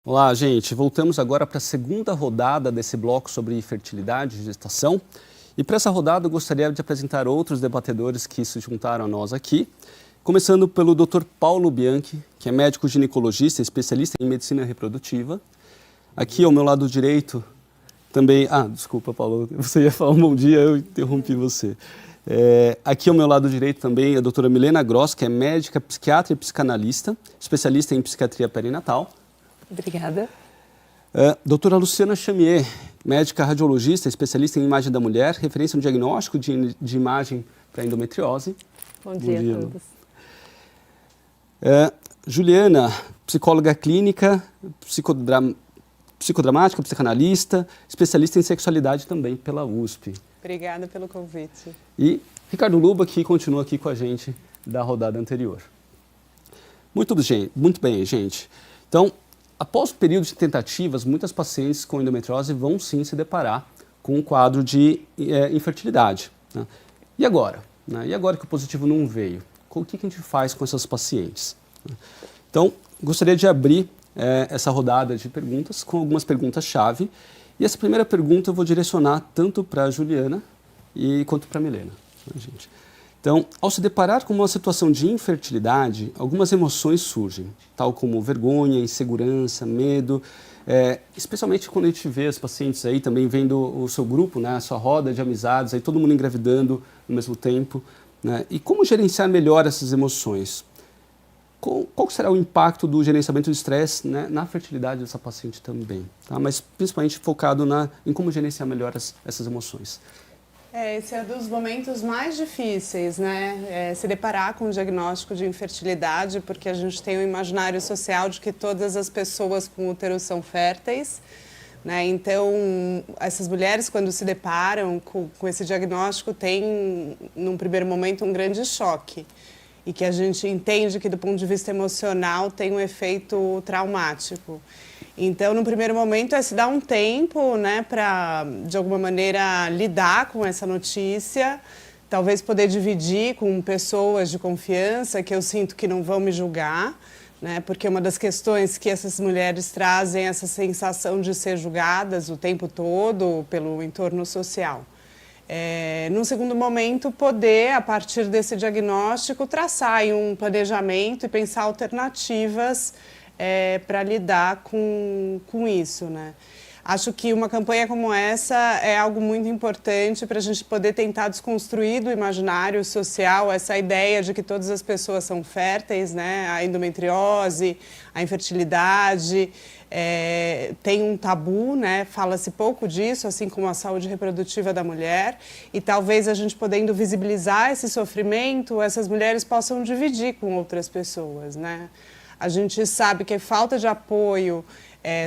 Olá, gente. Voltamos agora para a segunda rodada desse bloco sobre fertilidade e gestação. E para essa rodada eu gostaria de apresentar outros debatedores que se juntaram a nós aqui. Começando pelo Dr. Paulo Bianchi, que é médico ginecologista, especialista em medicina reprodutiva. Aqui ao meu lado direito também... desculpa, Paulo, você ia falar um bom dia, eu interrompi você. Aqui ao meu lado direito também a doutora Milena Gross, que é médica, psiquiatra e psicanalista, especialista em psiquiatria perinatal. Obrigada. Doutora Luciana Chamier, médica radiologista, especialista em imagem da mulher, referência no diagnóstico de imagem para endometriose. Bom dia a todos. Juliana, psicóloga clínica, psicodramática, psicanalista, especialista em sexualidade também pela USP. Obrigada pelo convite. E Ricardo Luba, que continua aqui com a gente da rodada anterior. Muito bem, gente. Então, após o período de tentativas, muitas pacientes com endometriose vão sim se deparar com um quadro de infertilidade, né? E agora? E agora que o positivo não veio? O que a gente faz com essas pacientes? Então, gostaria de abrir essa rodada de perguntas com algumas perguntas-chave. E essa primeira pergunta eu vou direcionar tanto para a Juliana quanto para a Milena, gente. Então, ao se deparar com uma situação de infertilidade, algumas emoções surgem, tal como vergonha, insegurança, medo, especialmente quando a gente vê as pacientes aí também vendo o seu grupo, né, a sua roda de amizades, aí todo mundo engravidando no mesmo tempo, né? E como gerenciar melhor essas emoções? Qual será o impacto do gerenciamento do estresse, né, na fertilidade dessa paciente também? Tá? Mas principalmente focado em como gerenciar melhor essas emoções. Esse é um dos momentos mais difíceis, né? Se deparar com o diagnóstico de infertilidade, porque a gente tem o imaginário social de que todas as pessoas com útero são férteis, né? Então, essas mulheres, quando se deparam com esse diagnóstico, têm, num primeiro momento, um grande choque. E que a gente entende que, do ponto de vista emocional, tem um efeito traumático. Então, no primeiro momento, é se dar um tempo, né, para, de alguma maneira, lidar com essa notícia, talvez poder dividir com pessoas de confiança que eu sinto que não vão me julgar, né, porque uma das questões que essas mulheres trazem é essa sensação de ser julgadas o tempo todo pelo entorno social. Num segundo momento, poder, a partir desse diagnóstico, traçar um planejamento e pensar alternativas para lidar com isso, né? Acho que uma campanha como essa é algo muito importante para a gente poder tentar desconstruir do imaginário social essa ideia de que todas as pessoas são férteis, né? A endometriose, a infertilidade, tem um tabu, né? Fala-se pouco disso, assim como a saúde reprodutiva da mulher, e talvez a gente podendo visibilizar esse sofrimento, essas mulheres possam dividir com outras pessoas, né? A gente sabe que a falta de apoio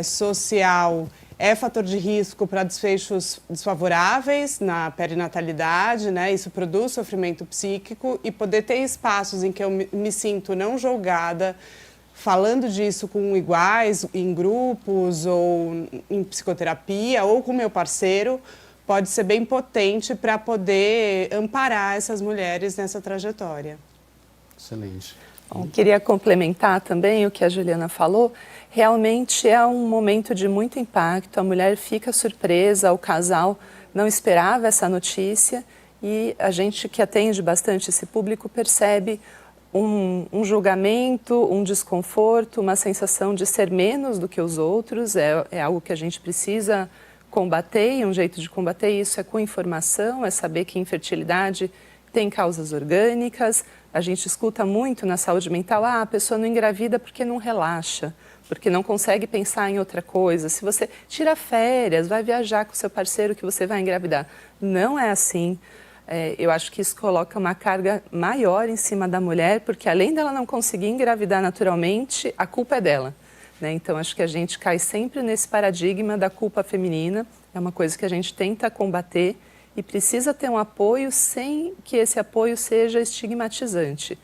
social é fator de risco para desfechos desfavoráveis na perinatalidade, né? Isso produz sofrimento psíquico, e poder ter espaços em que eu me sinto não julgada, falando disso com iguais, em grupos ou em psicoterapia ou com meu parceiro, pode ser bem potente para poder amparar essas mulheres nessa trajetória. Excelente. Bom, queria complementar também o que a Juliana falou. Realmente é um momento de muito impacto, a mulher fica surpresa, o casal não esperava essa notícia, e a gente que atende bastante esse público percebe um julgamento, um desconforto, uma sensação de ser menos do que os outros. É algo que a gente precisa combater, e um jeito de combater isso é com informação, é saber que infertilidade tem causas orgânicas. A gente escuta muito na saúde mental, a pessoa não engravida porque não relaxa, porque não consegue pensar em outra coisa. Se você tira férias, vai viajar com seu parceiro que você vai engravidar. Não é assim. Eu acho que isso coloca uma carga maior em cima da mulher, porque além dela não conseguir engravidar naturalmente, a culpa é dela, né? Então, acho que a gente cai sempre nesse paradigma da culpa feminina. É uma coisa que a gente tenta combater e precisa ter um apoio sem que esse apoio seja estigmatizante.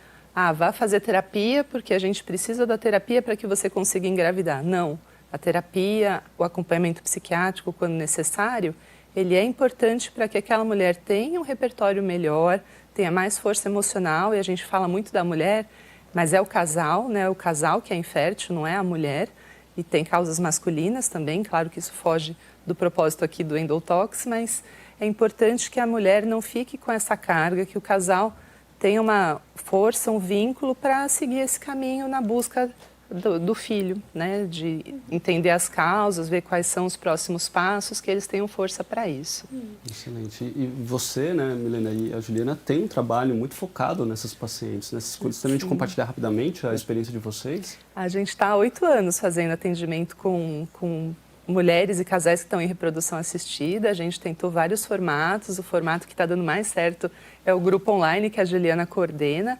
Vá fazer terapia porque a gente precisa da terapia para que você consiga engravidar. Não. A terapia, o acompanhamento psiquiátrico, quando necessário, ele é importante para que aquela mulher tenha um repertório melhor, tenha mais força emocional, e a gente fala muito da mulher, mas é o casal, né? O casal que é infértil, não é a mulher. e tem causas masculinas também, claro que isso foge do propósito aqui do Endotox, mas é importante que a mulher não fique com essa carga, que o casal tenha uma força, um vínculo para seguir esse caminho na busca do filho, né? De entender as causas, ver quais são os próximos passos, que eles tenham força para isso. Excelente. E você, né, Milena e a Juliana, tem um trabalho muito focado nessas pacientes, né? Vocês gostariam de compartilhar rapidamente a experiência de vocês? A gente está há 8 anos fazendo atendimento com mulheres e casais que estão em reprodução assistida. A gente tentou vários formatos. O formato que está dando mais certo é o grupo online que a Juliana coordena.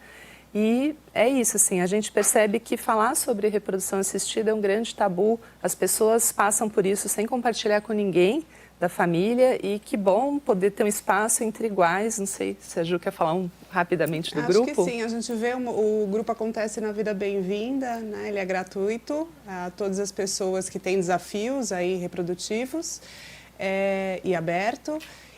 E é isso, assim, a gente percebe que falar sobre reprodução assistida é um grande tabu. As pessoas passam por isso sem compartilhar com ninguém da família e que bom poder ter um espaço entre iguais. Não sei se a Ju quer falar rapidamente do grupo. Acho que sim, a gente vê o grupo acontece na Vida Bem-vinda, né? Ele é gratuito a todas as pessoas que têm desafios aí reprodutivos e aberto.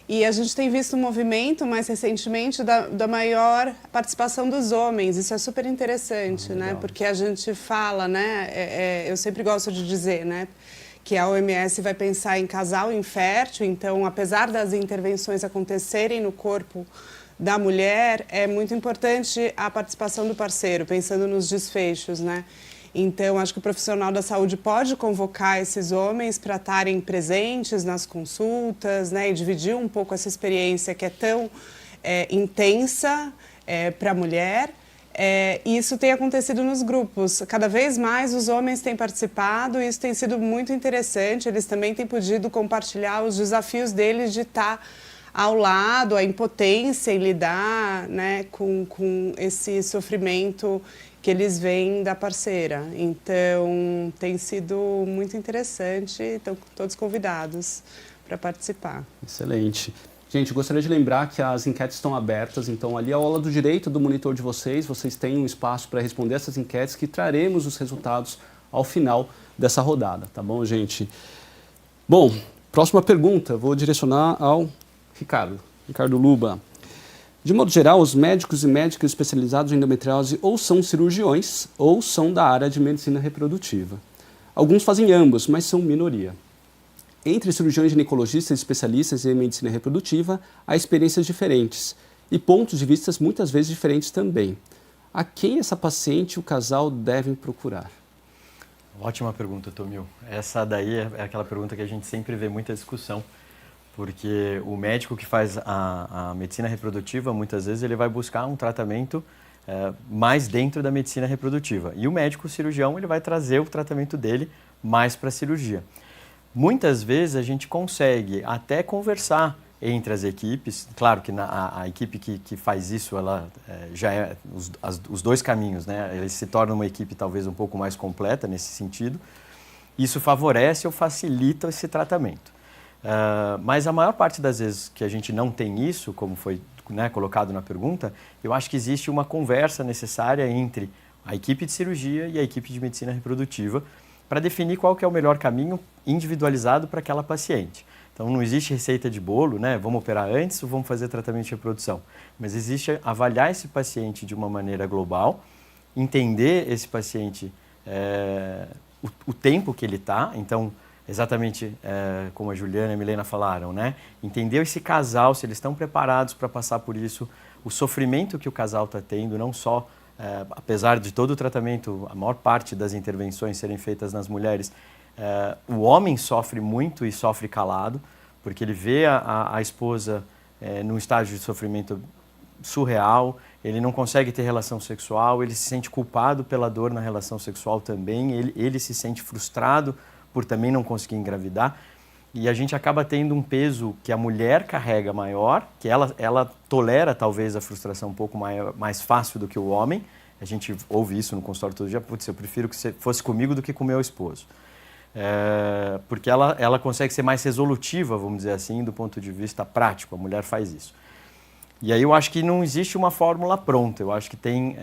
E a gente tem visto um movimento, mais recentemente, da maior participação dos homens. Isso é super interessante, né? Porque a gente fala, né? Eu sempre gosto de dizer, né? Que a OMS vai pensar em casal infértil. Então, apesar das intervenções acontecerem no corpo da mulher, é muito importante a participação do parceiro, pensando nos desfechos, né? Então, acho que o profissional da saúde pode convocar esses homens para estarem presentes nas consultas, né, e dividir um pouco essa experiência que é tão intensa para a mulher. E isso tem acontecido nos grupos. Cada vez mais os homens têm participado e isso tem sido muito interessante. Eles também têm podido compartilhar os desafios deles de estar ao lado, a impotência em lidar, né, com esse sofrimento que eles veem da parceira. Então, tem sido muito interessante, estão todos convidados para participar. Excelente. Gente, gostaria de lembrar que as enquetes estão abertas, então ali ao lado direito do monitor de vocês têm um espaço para responder essas enquetes que traremos os resultados ao final dessa rodada, tá bom, gente? Bom, próxima pergunta, vou direcionar ao Ricardo Luba. De modo geral, os médicos e médicas especializados em endometriose ou são cirurgiões ou são da área de medicina reprodutiva. Alguns fazem ambos, mas são minoria. Entre cirurgiões ginecologistas e especialistas em medicina reprodutiva, há experiências diferentes e pontos de vista muitas vezes diferentes também. A quem essa paciente e o casal devem procurar? Ótima pergunta, Tomil. Essa daí é aquela pergunta que a gente sempre vê muita discussão. Porque o médico que faz a medicina reprodutiva, muitas vezes ele vai buscar um tratamento mais dentro da medicina reprodutiva. E o médico cirurgião, ele vai trazer o tratamento dele mais para a cirurgia. Muitas vezes a gente consegue até conversar entre as equipes. Claro que a equipe que faz isso, ela já é os dois caminhos, né? Eles se tornam uma equipe talvez um pouco mais completa nesse sentido. Isso favorece ou facilita esse tratamento. Mas a maior parte das vezes que a gente não tem isso, como foi, né, colocado na pergunta, eu acho que existe uma conversa necessária entre a equipe de cirurgia e a equipe de medicina reprodutiva para definir qual que é o melhor caminho individualizado para aquela paciente. Então não existe receita de bolo, né? Vamos operar antes ou vamos fazer tratamento de reprodução. Mas existe avaliar esse paciente de uma maneira global, entender esse paciente, o tempo que ele está. Então, exatamente como a Juliana e a Milena falaram, né? Entender esse casal, se eles estão preparados para passar por isso, o sofrimento que o casal está tendo, não só, apesar de todo o tratamento, a maior parte das intervenções serem feitas nas mulheres, o homem sofre muito e sofre calado, porque ele vê a esposa num estágio de sofrimento surreal, ele não consegue ter relação sexual, ele se sente culpado pela dor na relação sexual também, ele se sente frustrado por também não conseguir engravidar, e a gente acaba tendo um peso que a mulher carrega maior, que ela tolera talvez a frustração um pouco mais fácil do que o homem. A gente ouve isso no consultório todo dia: putz, eu prefiro que você fosse comigo do que com o meu esposo. Porque ela consegue ser mais resolutiva, vamos dizer assim, do ponto de vista prático, a mulher faz isso. E aí eu acho que não existe uma fórmula pronta, eu acho que tem,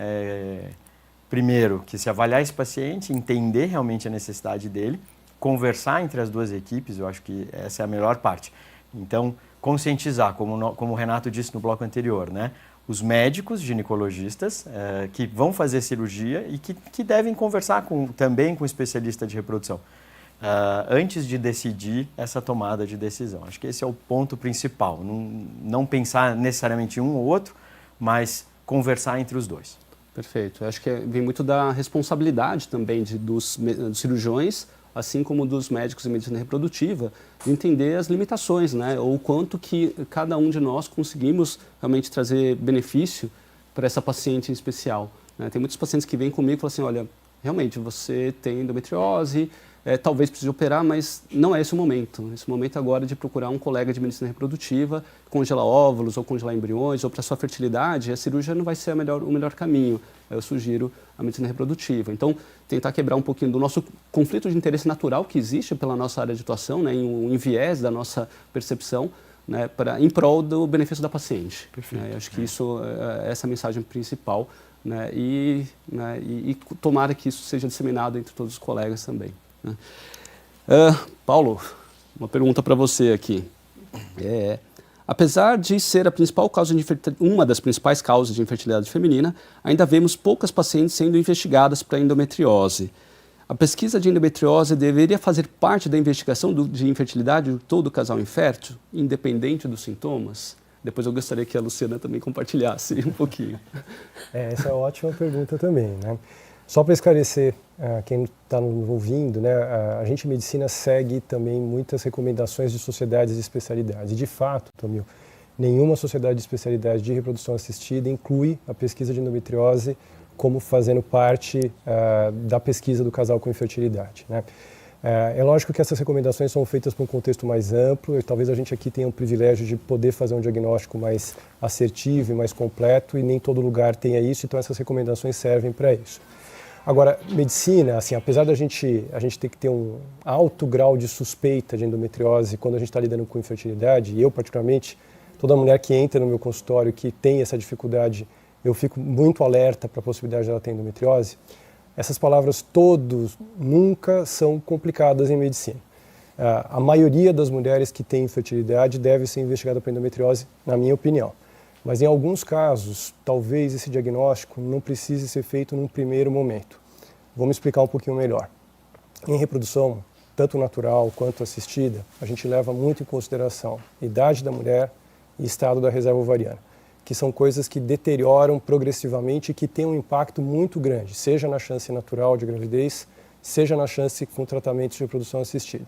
primeiro, que se avaliar esse paciente, entender realmente a necessidade dele, conversar entre as duas equipes, eu acho que essa é a melhor parte. Então, conscientizar, como o Renato disse no bloco anterior, né? os médicos ginecologistas que vão fazer cirurgia e que devem conversar também com o especialista de reprodução antes de decidir essa tomada de decisão. Acho que esse é o ponto principal, não pensar necessariamente em um ou outro, mas conversar entre os dois. Perfeito. Eu acho que vem muito da responsabilidade também dos cirurgiões, assim como dos médicos em medicina reprodutiva, de entender as limitações, né? Ou quanto que cada um de nós conseguimos realmente trazer benefício para essa paciente em especial, né? Tem muitos pacientes que vêm comigo e falam assim, olha, realmente você tem endometriose, talvez precise operar, mas não é esse o momento. Esse momento agora é de procurar um colega de medicina reprodutiva, congelar óvulos ou congelar embriões, ou para sua fertilidade, a cirurgia não vai ser o melhor caminho. Eu sugiro a medicina reprodutiva. Então, tentar quebrar um pouquinho do nosso conflito de interesse natural que existe pela nossa área de atuação, né, em um viés da nossa percepção, né, em prol do benefício da paciente. Perfeito. Acho que isso é essa a mensagem principal, né, e tomara que isso seja disseminado entre todos os colegas também. Paulo, uma pergunta para você aqui. Apesar de ser uma das principais causas de infertilidade feminina, ainda vemos poucas pacientes sendo investigadas para endometriose. A pesquisa de endometriose deveria fazer parte da investigação de infertilidade de todo casal infértil, independente dos sintomas? Depois eu gostaria que a Luciana também compartilhasse um pouquinho. Essa é uma ótima pergunta também, né? Só para esclarecer quem está nos ouvindo, né, a gente em medicina segue também muitas recomendações de sociedades e especialidades. E de fato, Tomil, nenhuma sociedade de especialidade de reprodução assistida inclui a pesquisa de endometriose como fazendo parte da pesquisa do casal com infertilidade, né? É lógico que essas recomendações são feitas para um contexto mais amplo e talvez a gente aqui tenha o privilégio de poder fazer um diagnóstico mais assertivo e mais completo e nem todo lugar tenha isso, então essas recomendações servem para isso. Agora, medicina, assim, apesar da gente ter que ter um alto grau de suspeita de endometriose quando a gente está lidando com infertilidade, e eu particularmente, toda mulher que entra no meu consultório que tem essa dificuldade, eu fico muito alerta para a possibilidade de ela ter endometriose, essas palavras todos nunca são complicadas em medicina. A maioria das mulheres que têm infertilidade deve ser investigada para endometriose, na minha opinião. Mas em alguns casos, talvez esse diagnóstico não precise ser feito num primeiro momento. Vou me explicar um pouquinho melhor. Em reprodução, tanto natural quanto assistida, a gente leva muito em consideração a idade da mulher e estado da reserva ovariana, que são coisas que deterioram progressivamente e que têm um impacto muito grande, seja na chance natural de gravidez, seja na chance com tratamentos de reprodução assistida.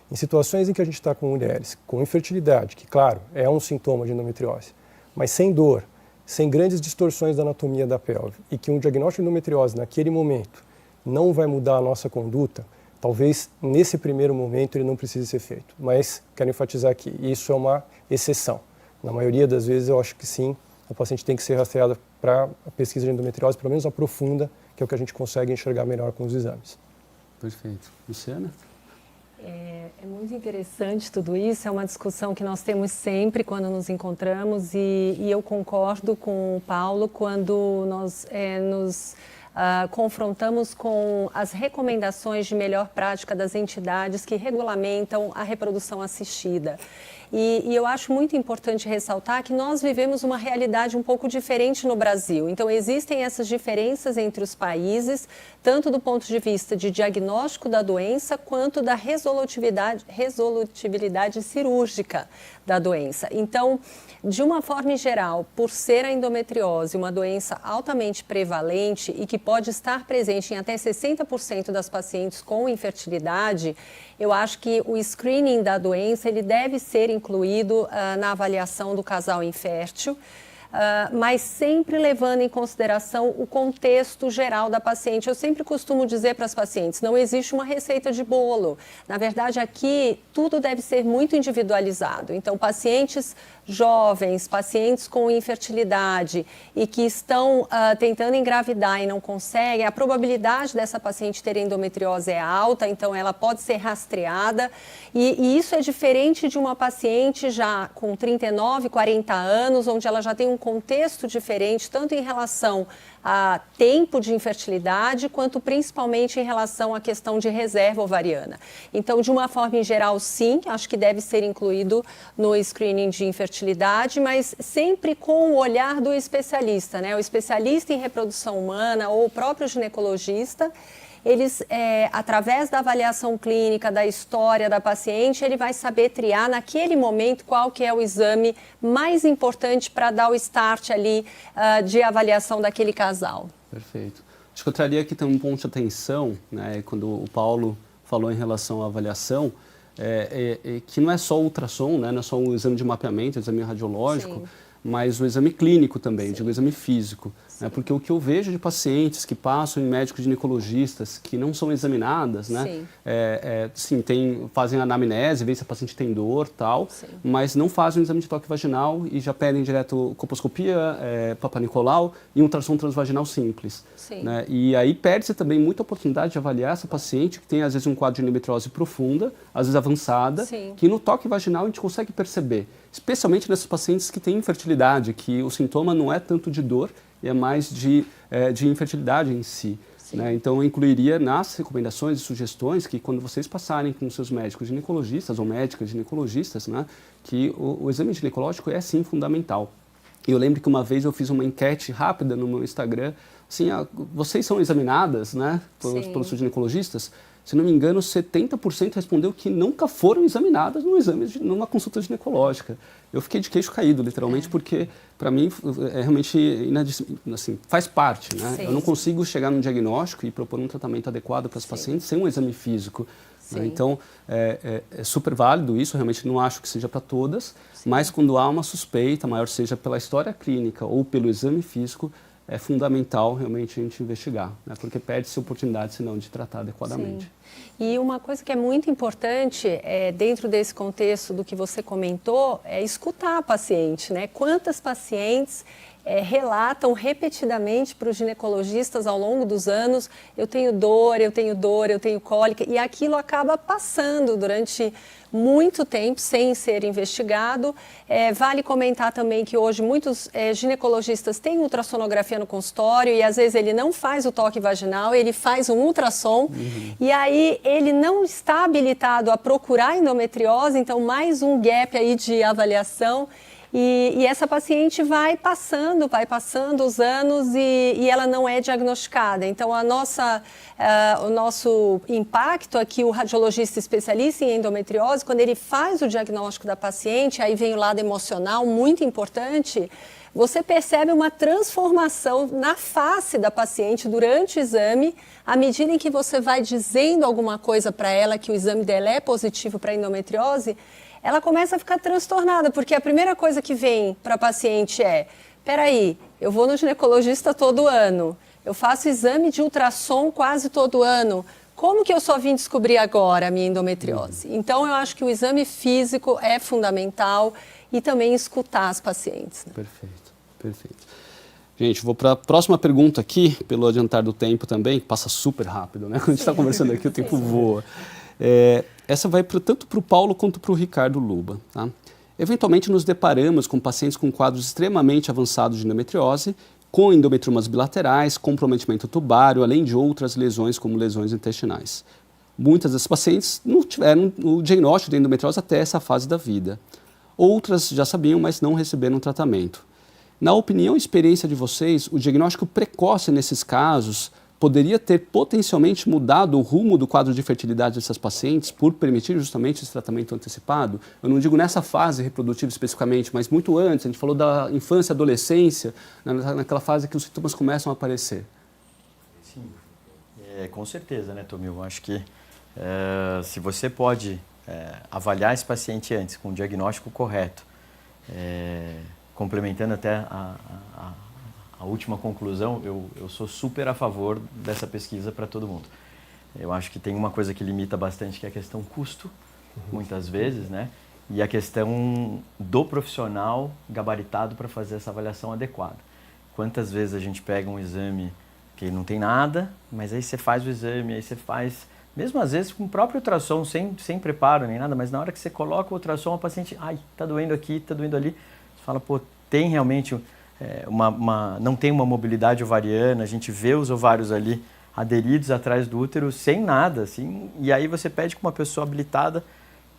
Em situações em que a gente está com mulheres com infertilidade, que claro, é um sintoma de endometriose, mas sem dor, sem grandes distorções da anatomia da pelve, e que um diagnóstico de endometriose naquele momento não vai mudar a nossa conduta, talvez nesse primeiro momento ele não precise ser feito. Mas quero enfatizar aqui, isso é uma exceção. Na maioria das vezes eu acho que sim, a paciente tem que ser rastreada para a pesquisa de endometriose, pelo menos a profunda, que é o que a gente consegue enxergar melhor com os exames. Perfeito. Luciana? É muito interessante tudo isso, é uma discussão que nós temos sempre quando nos encontramos e eu concordo com o Paulo quando nós nos confrontamos com as recomendações de melhor prática das entidades que regulamentam a reprodução assistida. E eu acho muito importante ressaltar que nós vivemos uma realidade um pouco diferente no Brasil. Então, existem essas diferenças entre os países, tanto do ponto de vista de diagnóstico da doença, quanto da resolutibilidade cirúrgica da doença. Então, de uma forma geral, por ser a endometriose uma doença altamente prevalente e que pode estar presente em até 60% das pacientes com infertilidade, eu acho que o screening da doença ele deve ser incluído na avaliação do casal infértil, mas sempre levando em consideração o contexto geral da paciente. Eu sempre costumo dizer para as pacientes, não existe uma receita de bolo. Na verdade, aqui tudo deve ser muito individualizado. Então, pacientes jovens, pacientes com infertilidade e que estão tentando engravidar e não conseguem, a probabilidade dessa paciente ter endometriose é alta, então ela pode ser rastreada e isso é diferente de uma paciente já com 39, 40 anos, onde ela já tem um contexto diferente, tanto em relação a tempo de infertilidade, quanto principalmente em relação à questão de reserva ovariana. Então, de uma forma em geral, sim, acho que deve ser incluído no screening de infertilidade, mas sempre com o olhar do especialista, né? O especialista em reprodução humana ou o próprio ginecologista, eles, através da avaliação clínica, da história da paciente, ele vai saber triar naquele momento qual que é o exame mais importante para dar o start ali de avaliação daquele casal. Perfeito. Acho que eu traria aqui também um ponto de atenção, né, quando o Paulo falou em relação à avaliação, que não é só o ultrassom, né, não é só o exame de mapeamento, o exame radiológico, Sim. mas o exame clínico também, digo, o exame físico. Né, porque o que eu vejo de pacientes que passam em médicos ginecologistas que não são examinadas, né, sim, fazem anamnese, veem se a paciente tem dor tal, sim, mas não fazem o exame de toque vaginal e já pedem direto colposcopia, Papa Nicolau e um ultrassom transvaginal simples. Né, e aí perde-se também muita oportunidade de avaliar essa paciente que tem às vezes um quadro de endometriose profunda, às vezes avançada, sim, que no toque vaginal a gente consegue perceber, especialmente nessas pacientes que têm infertilidade, que o sintoma não é tanto de dor, é mais de infertilidade em si. Né? Então, eu incluiria nas recomendações e sugestões que quando vocês passarem com seus médicos ginecologistas ou médicas ginecologistas, né, que o exame ginecológico é sim fundamental. E eu lembro que uma vez eu fiz uma enquete rápida no meu Instagram, assim, vocês são examinadas, né, pelos seus ginecologistas? Se não me engano, 70% respondeu que nunca foram examinadas numa consulta ginecológica. Eu fiquei de queixo caído, literalmente, porque, para mim, é realmente assim, faz parte. Né? Eu não consigo chegar num diagnóstico e propor um tratamento adequado para as pacientes sem um exame físico. Né? Então, é super válido isso, realmente não acho que seja para todas, mas quando há uma suspeita, maior seja pela história clínica ou pelo exame físico, é fundamental realmente a gente investigar, né? Porque perde-se a oportunidade, senão, de tratar adequadamente. Sim. E uma coisa que é muito importante, dentro desse contexto do que você comentou, é escutar a paciente, né? Quantas pacientes relatam repetidamente para os ginecologistas ao longo dos anos, eu tenho dor, eu tenho cólica, e aquilo acaba passando durante muito tempo sem ser investigado. Vale comentar também que hoje muitos ginecologistas têm ultrassonografia no consultório e às vezes ele não faz o toque vaginal, ele faz um ultrassom e aí ele não está habilitado a procurar endometriose, então mais um gap aí de avaliação. E essa paciente vai passando os anos e ela não é diagnosticada. Então, o nosso impacto aqui, o radiologista especialista em endometriose, quando ele faz o diagnóstico da paciente, aí vem o lado emocional muito importante, você percebe uma transformação na face da paciente durante o exame, à medida em que você vai dizendo alguma coisa para ela, que o exame dela é positivo para endometriose, ela começa a ficar transtornada, porque a primeira coisa que vem para a paciente peraí, eu vou no ginecologista todo ano, eu faço exame de ultrassom quase todo ano, como que eu só vim descobrir agora a minha endometriose? Então, eu acho que o exame físico é fundamental e também escutar as pacientes. Né? Perfeito, perfeito. Gente, vou para a próxima pergunta aqui, pelo adiantar do tempo também, que passa super rápido, né? Quando a gente está conversando aqui, o tempo voa. Essa vai tanto para o Paulo quanto para o Ricardo Luba. Tá? Eventualmente nos deparamos com pacientes com quadros extremamente avançados de endometriose, com endometriomas bilaterais, comprometimento tubário, além de outras lesões como lesões intestinais. Muitas dessas pacientes não tiveram o diagnóstico de endometriose até essa fase da vida. Outras já sabiam, mas não receberam tratamento. Na opinião e experiência de vocês, o diagnóstico precoce nesses casos poderia ter potencialmente mudado o rumo do quadro de fertilidade dessas pacientes por permitir justamente esse tratamento antecipado? Eu não digo nessa fase reprodutiva especificamente, mas muito antes, a gente falou da infância e adolescência, naquela fase que os sintomas começam a aparecer. Sim, com certeza, né, Tomil? Acho que se você pode avaliar esse paciente antes, com o diagnóstico correto, complementando até a última conclusão, eu sou super a favor dessa pesquisa para todo mundo. Eu acho que tem uma coisa que limita bastante, que é a questão custo, muitas vezes, né? E a questão do profissional gabaritado para fazer essa avaliação adequada. Quantas vezes a gente pega um exame que não tem nada, mas aí você faz o exame, aí você faz, mesmo às vezes com o próprio ultrassom, sem preparo nem nada, mas na hora que você coloca o ultrassom, a paciente, ai, tá doendo aqui, tá doendo ali, você fala, pô, tem realmente não tem uma mobilidade ovariana, a gente vê os ovários ali aderidos atrás do útero sem nada, assim, e aí você pede com uma pessoa habilitada,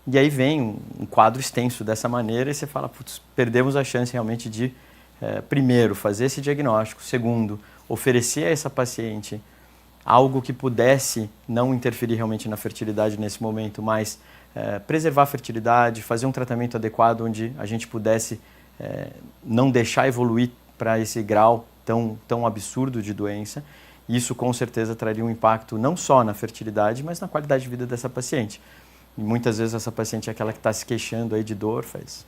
e aí vem um quadro extenso dessa maneira, e você fala, putz, perdemos a chance realmente de, primeiro, fazer esse diagnóstico, segundo, oferecer a essa paciente algo que pudesse não interferir realmente na fertilidade nesse momento, mas preservar a fertilidade, fazer um tratamento adequado onde a gente pudesse não deixar evoluir para esse grau tão absurdo de doença. Isso com certeza traria um impacto não só na fertilidade, mas na qualidade de vida dessa paciente. E muitas vezes essa paciente é aquela que está se queixando aí de dor faz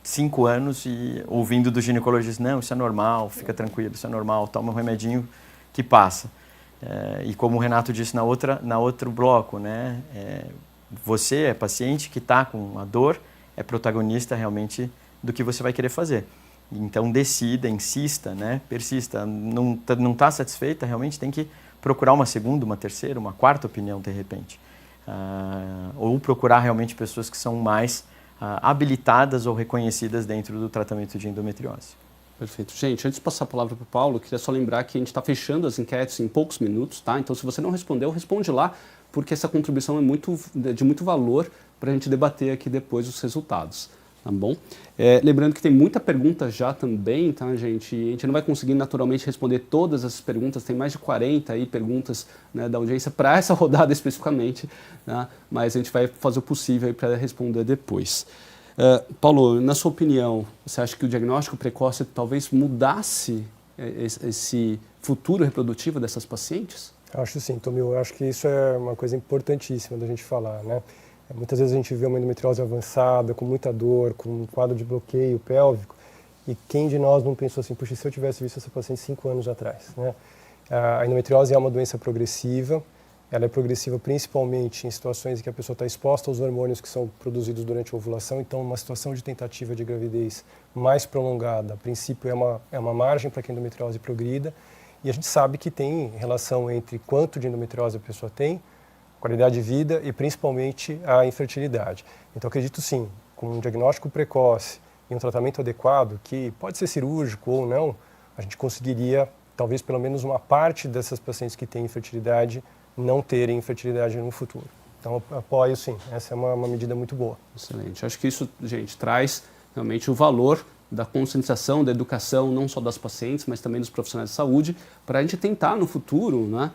5 anos e ouvindo do ginecologista, não, isso é normal, fica tranquilo, isso é normal, toma um remedinho que passa. E como o Renato disse na outro bloco, né, você é paciente que está com a dor, é protagonista realmente do que você vai querer fazer. Então decida, insista, né, persista. Não está satisfeita, realmente tem que procurar uma segunda, uma terceira, uma quarta opinião de repente. Ou procurar realmente pessoas que são mais habilitadas ou reconhecidas dentro do tratamento de endometriose. Perfeito. Gente, antes de passar a palavra para o Paulo, queria só lembrar que a gente está fechando as enquetes em poucos minutos, tá? Então, se você não respondeu, responde lá, porque essa contribuição é de muito valor para a gente debater aqui depois os resultados, tá bom? Lembrando que tem muita pergunta já também, tá, gente? A gente não vai conseguir naturalmente responder todas essas perguntas, tem mais de 40 aí perguntas, né, da audiência para essa rodada especificamente, tá? Mas a gente vai fazer o possível para responder depois. Paulo, na sua opinião, você acha que o diagnóstico precoce talvez mudasse esse futuro reprodutivo dessas pacientes? Acho sim, Tomil. Eu acho que isso é uma coisa importantíssima da gente falar, né? Muitas vezes a gente vê uma endometriose avançada, com muita dor, com um quadro de bloqueio pélvico, e quem de nós não pensou assim, puxa, se eu tivesse visto essa paciente 5 anos atrás, né? A endometriose é uma doença progressiva. Ela é progressiva principalmente em situações em que a pessoa está exposta aos hormônios que são produzidos durante a ovulação. Então, uma situação de tentativa de gravidez mais prolongada, a princípio, é uma margem para que a endometriose progrida. E a gente sabe que tem relação entre quanto de endometriose a pessoa tem, qualidade de vida e principalmente a infertilidade. Então, acredito sim, com um diagnóstico precoce e um tratamento adequado, que pode ser cirúrgico ou não, a gente conseguiria, talvez pelo menos uma parte dessas pacientes que têm infertilidade, não terem infertilidade no futuro. Então, apoio sim, essa é uma medida muito boa. Excelente. Acho que isso, gente, traz realmente o valor da conscientização, da educação, não só das pacientes, mas também dos profissionais de saúde, para a gente tentar no futuro, né,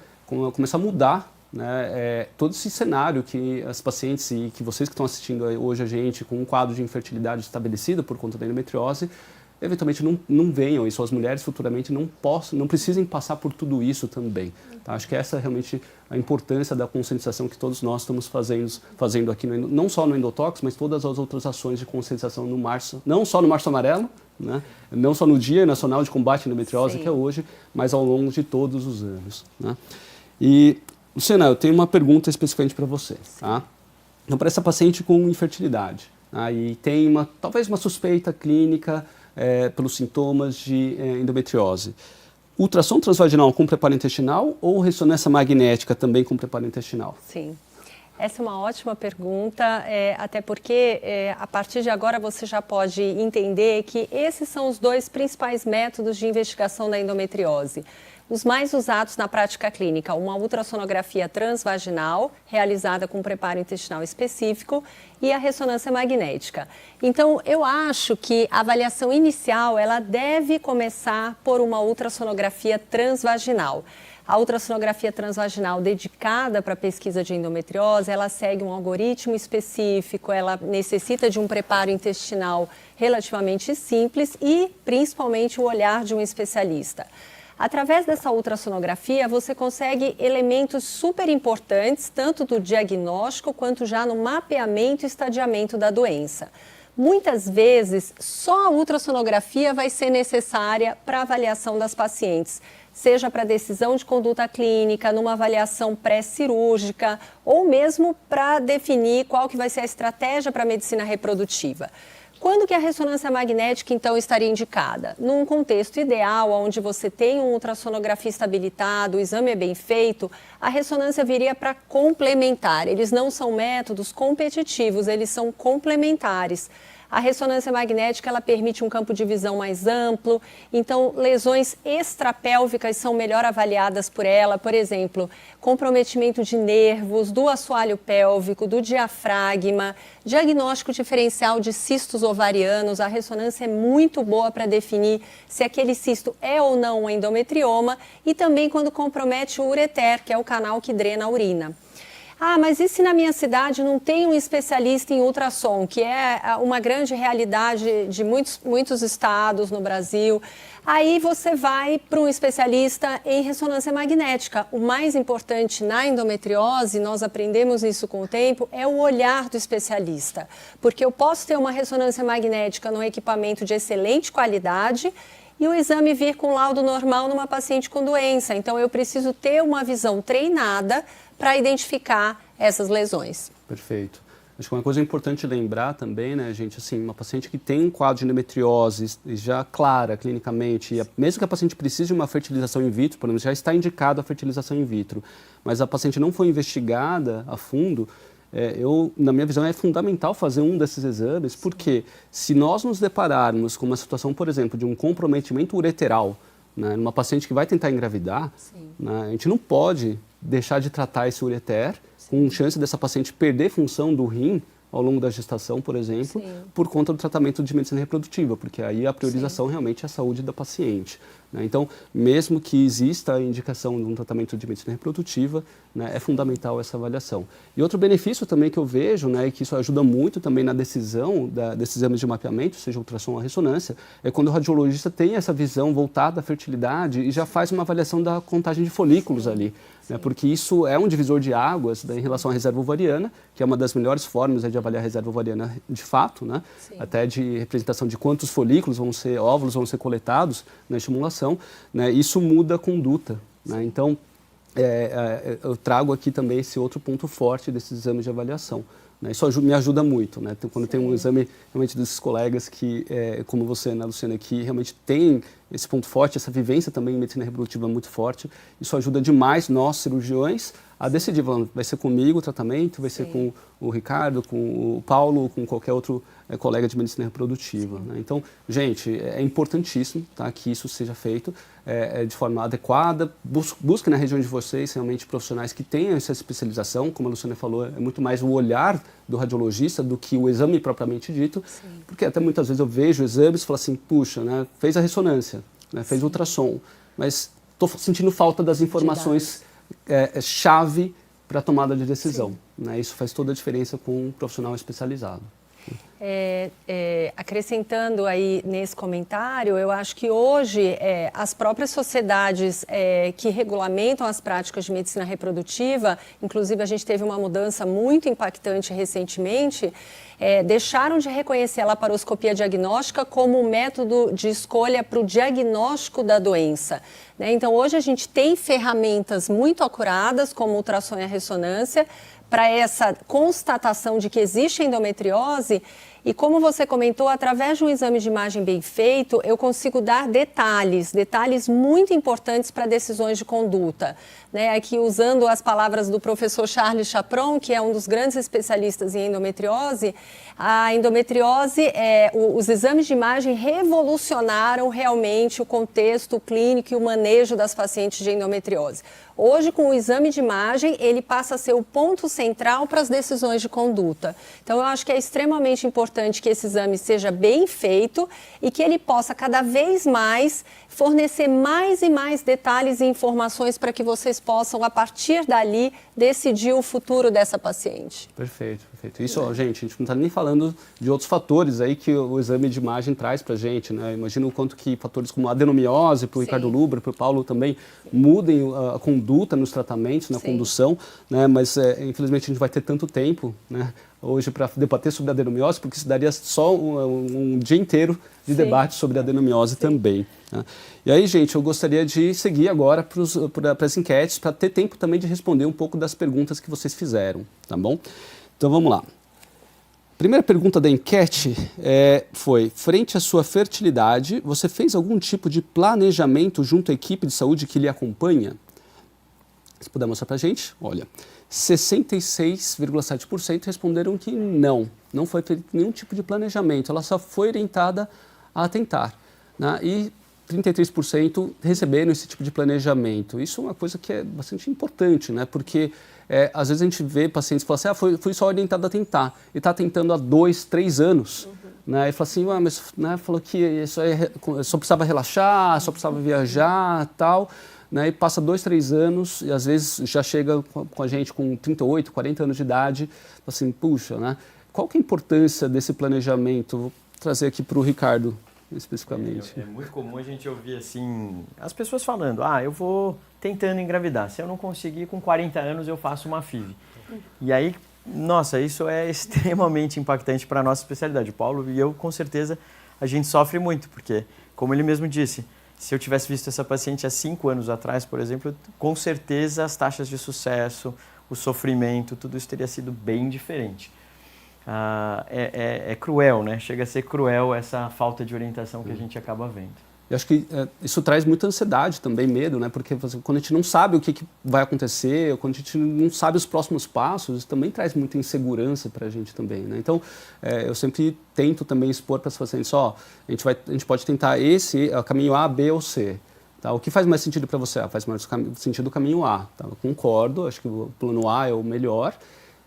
começar a mudar, né, todo esse cenário que as pacientes e que vocês que estão assistindo hoje a gente com um quadro de infertilidade estabelecido por conta da endometriose, eventualmente não venham e suas mulheres futuramente não precisem passar por tudo isso também. Tá? Acho que essa é realmente a importância da conscientização que todos nós estamos fazendo aqui, não só no Endotox, mas todas as outras ações de conscientização no março, não só no Março Amarelo, né? Não só no Dia Nacional de Combate à Endometriose, que é hoje, mas ao longo de todos os anos. Né? E, Luciana, eu tenho uma pergunta especificamente para você. Tá? Então, para essa paciente com infertilidade, tá? E tem talvez uma suspeita clínica pelos sintomas de endometriose. Ultrassom transvaginal com preparo intestinal ou ressonância magnética também com preparo intestinal? Sim. Essa é uma ótima pergunta, até porque a partir de agora você já pode entender que esses são os 2 principais métodos de investigação da endometriose. Os mais usados na prática clínica, uma ultrassonografia transvaginal, realizada com preparo intestinal específico, e a ressonância magnética. Então, eu acho que a avaliação inicial, ela deve começar por uma ultrassonografia transvaginal. A ultrassonografia transvaginal dedicada para a pesquisa de endometriose, ela segue um algoritmo específico, ela necessita de um preparo intestinal relativamente simples e, principalmente, o olhar de um especialista. Através dessa ultrassonografia, você consegue elementos super importantes, tanto do diagnóstico quanto já no mapeamento e estadiamento da doença. Muitas vezes, só a ultrassonografia vai ser necessária para a avaliação das pacientes, seja para decisão de conduta clínica, numa avaliação pré-cirúrgica ou mesmo para definir qual que vai ser a estratégia para a medicina reprodutiva. Quando que a ressonância magnética, então, estaria indicada? Num contexto ideal, onde você tem um ultrassonografista habilitado, o exame é bem feito, a ressonância viria para complementar. Eles não são métodos competitivos, eles são complementares. A ressonância magnética, ela permite um campo de visão mais amplo, então lesões extrapélvicas são melhor avaliadas por ela, por exemplo, comprometimento de nervos, do assoalho pélvico, do diafragma, diagnóstico diferencial de cistos ovarianos. A ressonância é muito boa para definir se aquele cisto é ou não um endometrioma, e também quando compromete o ureter, que é o canal que drena a urina. Ah, mas e se na minha cidade não tem um especialista em ultrassom, que é uma grande realidade de muitos estados no Brasil? Aí você vai para um especialista em ressonância magnética. O mais importante na endometriose, nós aprendemos isso com o tempo, é o olhar do especialista. Porque eu posso ter uma ressonância magnética num equipamento de excelente qualidade e o exame vir com laudo normal numa paciente com doença. Então, eu preciso ter uma visão treinada para identificar essas lesões. Perfeito. Acho que uma coisa importante lembrar também, né, gente, assim, uma paciente que tem um quadro de endometriose já clara clinicamente, e mesmo que a paciente precise de uma fertilização in vitro, por exemplo, já está indicada a fertilização in vitro, mas a paciente não foi investigada a fundo, na minha visão, é fundamental fazer um desses exames, porque se nós nos depararmos com uma situação, por exemplo, de um comprometimento ureteral, né, numa paciente que vai tentar engravidar, né, a gente não pode deixar de tratar esse ureter, com chance dessa paciente perder função do rim ao longo da gestação, por exemplo, por conta do tratamento de medicina reprodutiva, porque aí a priorização realmente é a saúde da paciente, né? Então, mesmo que exista a indicação de um tratamento de medicina reprodutiva, né, é fundamental essa avaliação. E outro benefício também que eu vejo, né, e que isso ajuda muito também na decisão desses exames de mapeamento, seja ultrassom ou ressonância, é quando o radiologista tem essa visão voltada à fertilidade e já faz uma avaliação da contagem de folículos ali, né, porque isso é um divisor de águas, né, em relação à reserva ovariana, que é uma das melhores formas de avaliar a reserva ovariana de fato, né, até de representação de quantos folículos óvulos vão ser coletados na estimulação, né, isso muda a conduta, né, então eu trago aqui também esse outro ponto forte desses exames de avaliação, né, isso me ajuda muito, né, quando tem um exame realmente desses colegas que, como você, né, Luciana, que realmente tem esse ponto forte, essa vivência também em medicina reprodutiva muito forte, isso ajuda demais nós, cirurgiões, a decidir, vai ser comigo o tratamento, vai ser com o Ricardo, com o Paulo, com qualquer outro colega de medicina reprodutiva, né? Então, gente, é importantíssimo, tá, que isso seja feito de forma adequada. Busque na região de vocês realmente profissionais que tenham essa especialização, como a Luciana falou, é muito mais o olhar do radiologista do que o exame propriamente dito, porque até muitas vezes eu vejo exames e falo assim, puxa, né, fez a ressonância, né, fez o ultrassom, mas estou sentindo falta das informações chave para a tomada de decisão, né? Isso faz toda a diferença com um profissional especializado. Acrescentando aí nesse comentário, eu acho que hoje as próprias sociedades que regulamentam as práticas de medicina reprodutiva, inclusive a gente teve uma mudança muito impactante recentemente, deixaram de reconhecer a laparoscopia diagnóstica como um método de escolha para o diagnóstico da doença, né? Então hoje a gente tem ferramentas muito acuradas, como o ultrassom e a ressonância, para essa constatação de que existe endometriose. E como você comentou, através de um exame de imagem bem feito, eu consigo dar detalhes muito importantes para decisões de conduta, né? Aqui usando as palavras do professor Charles Chapron, que é um dos grandes especialistas em endometriose, a endometriose, os exames de imagem revolucionaram realmente o contexto clínico e o manejo das pacientes de endometriose. Hoje, com o exame de imagem, ele passa a ser o ponto central para as decisões de conduta. Então, eu acho que é extremamente importante que esse exame seja bem feito e que ele possa cada vez mais fornecer mais e mais detalhes e informações para que vocês possam, a partir dali, decidir o futuro dessa paciente. Perfeito, perfeito. Isso, gente, a gente não está nem falando de outros fatores aí que o exame de imagem traz para a gente, né? Imagina o quanto que fatores como a adenomiose, para o Ricardo Lubra, para o Paulo também, mudem a conduta nos tratamentos, na condução, né? Mas, infelizmente, a gente vai ter tanto tempo, né, hoje para debater sobre a adenomiose, porque isso daria só um dia inteiro de debate sobre a adenomiose também, né? E aí, gente, eu gostaria de seguir agora para as enquetes, para ter tempo também de responder um pouco das perguntas que vocês fizeram, tá bom? Então, vamos lá. Primeira pergunta da enquete foi, frente à sua fertilidade, você fez algum tipo de planejamento junto à equipe de saúde que lhe acompanha? Se puder mostrar para a gente, olha, 66,7% responderam que não foi feito nenhum tipo de planejamento, ela só foi orientada a tentar, né? E 33% receberam esse tipo de planejamento. Isso é uma coisa que é bastante importante, né? Porque às vezes a gente vê pacientes que falam assim, fui só orientado a tentar, e está tentando há 2, 3 anos, né? E fala assim, mas né, falou que isso só precisava relaxar, só precisava viajar, tal, né? E passa 2, 3 anos e às vezes já chega com a gente com 38, 40 anos de idade, assim, puxa, né? Qual que é a importância desse planejamento? Vou trazer aqui para o Ricardo, especificamente. É muito comum a gente ouvir assim, as pessoas falando, eu vou tentando engravidar, se eu não conseguir com 40 anos eu faço uma FIV. E aí, nossa, isso é extremamente impactante para a nossa especialidade. O Paulo e eu, com certeza, a gente sofre muito, porque, como ele mesmo disse, se eu tivesse visto essa paciente há 5 anos atrás, por exemplo, com certeza as taxas de sucesso, o sofrimento, tudo isso teria sido bem diferente. É cruel, né? Chega a ser cruel essa falta de orientação que a gente acaba vendo. Eu acho que isso traz muita ansiedade também, medo, né? Porque quando a gente não sabe o que vai acontecer, quando a gente não sabe os próximos passos, isso também traz muita insegurança para a gente também, né? Então, eu sempre tento também expor para as pacientes, a gente pode tentar caminho A, B ou C. Tá? O que faz mais sentido para você? Faz mais sentido o caminho A. Tá? Eu concordo, acho que o plano A é o melhor.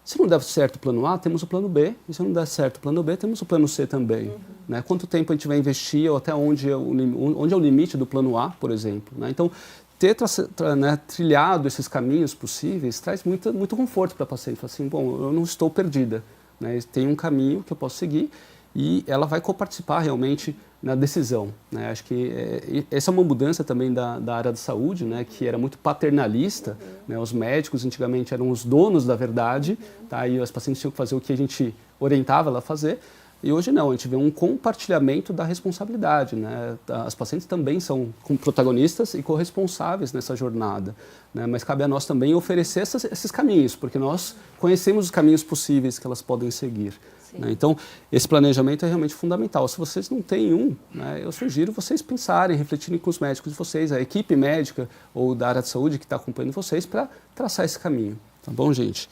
Se não der certo o plano A, temos o plano B. E se não der certo o plano B, temos o plano C também. Né? Quanto tempo a gente vai investir ou até onde é o limite do plano A, por exemplo. Né? Então, ter trilhado esses caminhos possíveis traz muito conforto para a paciente. Fala assim, bom, eu não estou perdida. Né? Tem um caminho que eu posso seguir e ela vai coparticipar realmente na decisão. Né? Acho que essa é uma mudança também da área da saúde, né? Que era muito paternalista. Né? Os médicos antigamente eram os donos da verdade, tá? E as pacientes tinham que fazer o que a gente orientava ela a fazer. E hoje não, a gente vê um compartilhamento da responsabilidade. Né? As pacientes também são protagonistas e corresponsáveis nessa jornada. Né? Mas cabe a nós também oferecer esses caminhos, porque nós conhecemos os caminhos possíveis que elas podem seguir. Né? Então, esse planejamento é realmente fundamental. Se vocês não têm né, eu sugiro vocês pensarem, refletirem com os médicos de vocês, a equipe médica ou da área de saúde que está acompanhando vocês para traçar esse caminho. Tá bom, gente?